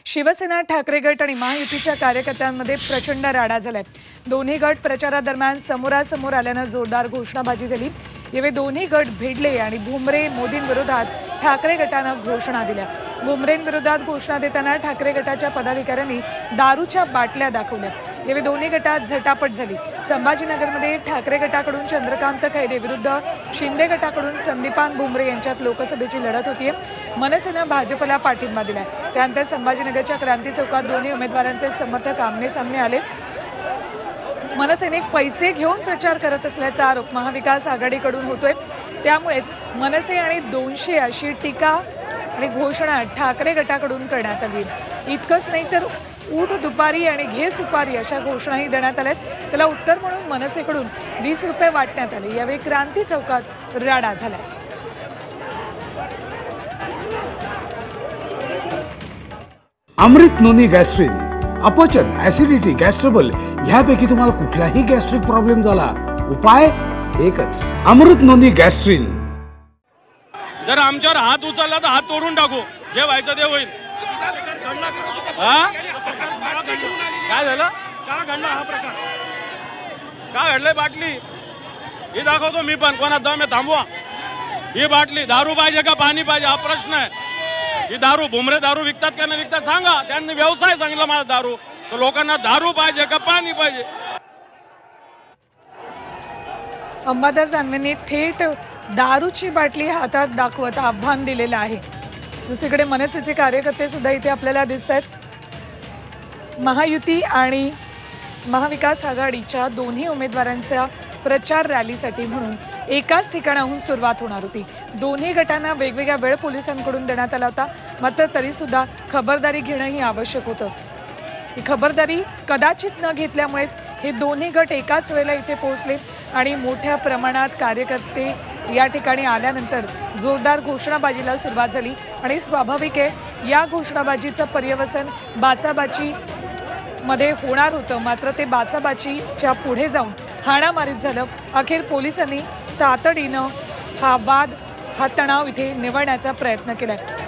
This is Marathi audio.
शिवसेना, ठाकरे गट आणि महायुतीच्या कार्यकर्त्यांमध्ये प्रचंड राडा झालाय। दोन्ही गट प्रचारादरम्यान समोरासमोर आल्यानं जोरदार घोषणाबाजी झाली। यावेळी दोन्ही गट भिडले आणि भुमरे मोदींविरोधात ठाकरे गटानं घोषणा दिल्या। भुमरेंविरोधात घोषणा देताना ठाकरे गटाच्या पदाधिकाऱ्यांनी दारूच्या बाटल्या दाखवल्या। यावेळी दोन्ही गटात झटापट झाली। संभाजीनगरमध्ये ठाकरे गटाकडून चंद्रकांत खैरे विरुद्ध शिंदे गटाकडून संदीपान भुमरे यांच्यात लोकसभेची लढत होतीये। मनसेनं भाजपला पाठिंबा दिलाय। त्यानंतर संभाजीनगरच्या क्रांती चौकात दोन्ही उमेदवारांचे समर्थक आमने-सामने आले। मनसेने पैसे घेऊन प्रचार करत असल्याचा आरोप महाविकास आघाडीकडून होतोय। त्यामुळेच मनसे आणि 200 अशी टीका आणि घोषणा ठाकरे गटाकडून करण्यात आली। इतकंच नाही तर ऊठ दुपारी आणि घे सुपारी अशा घोषणाही देण्यात आल्यात। त्याला उत्तर म्हणून मनसेकडून 20 रुपये वाटण्यात आले। यावेळी क्रांती चौकात राडा झाला। अमृत नोनी गॅस्ट्रिन, अपचन, ऍसिडिटी, गॅस्ट्रबल ह्यापैकी तुम्हाला कुठलाही गॅस्ट्रिक प्रॉब्लेम झाला, उपाय एकच, अमृत नोनी गॅस्ट्रिन। जर आमच्यावर हात उचलला तर हात तोडून टाकू, जे व्हायचं ते होईल। काय झालं? का घडला हा प्रकार? का घडलंय? बाटली ही दाखवतो मी पण, कोणा दम आहे थांबवा। ही बाटली दारू पाहिजे का पाणी पाहिजे हा प्रश्न आहे। ही दारू भुमरे दारू विकतात का नाही विकतात सांगा। त्यांनी व्यवसाय सांगितला मला दारू, तर लोकांना दारू पाहिजे का पाणी पाहिजे? अंबादास दानवेंनी थेट दारूची बाटली हातात दाखवत आव्हान दिलेलं आहे। दुसरीकडे मनसेचे कार्यकर्ते सुद्धा इथे आपल्याला दिसत आहेत। महायुती आणि महाविकास आघाडीच्या दोन्ही उमेदवारांच्या प्रचार रॅलीसाठी म्हणून एकाच ठिकाणाहून सुरुवात होणार होती। दोन्ही गटांना वेगवेगळ्या वेळ पोलिसांकडून देण्यात आला होता, मात्र तरी सुद्धा खबरदारी घेणंही आवश्यक होतं। ही खबरदारी कदाचित न घेतल्यामुळेच हे दोन्ही गट एकाच वेळेला इथे पोहोचले आणि मोठ्या प्रमाणात कार्यकर्ते या ठिकाणी आल्यानंतर जोरदार घोषणाबाजीला सुरुवात झाली। आणि स्वाभाविक आहे या घोषणाबाजीचं पर्यवसन बाचाबाची मध्ये होणार होतं, मात्र ते बाचाबाचीच्या पुढे जाऊन हाणामारीत झालं। अखेर पोलिसांनी तातडीनं हा वाद, हा तणाव इथे निवळण्याचा प्रयत्न केलाय।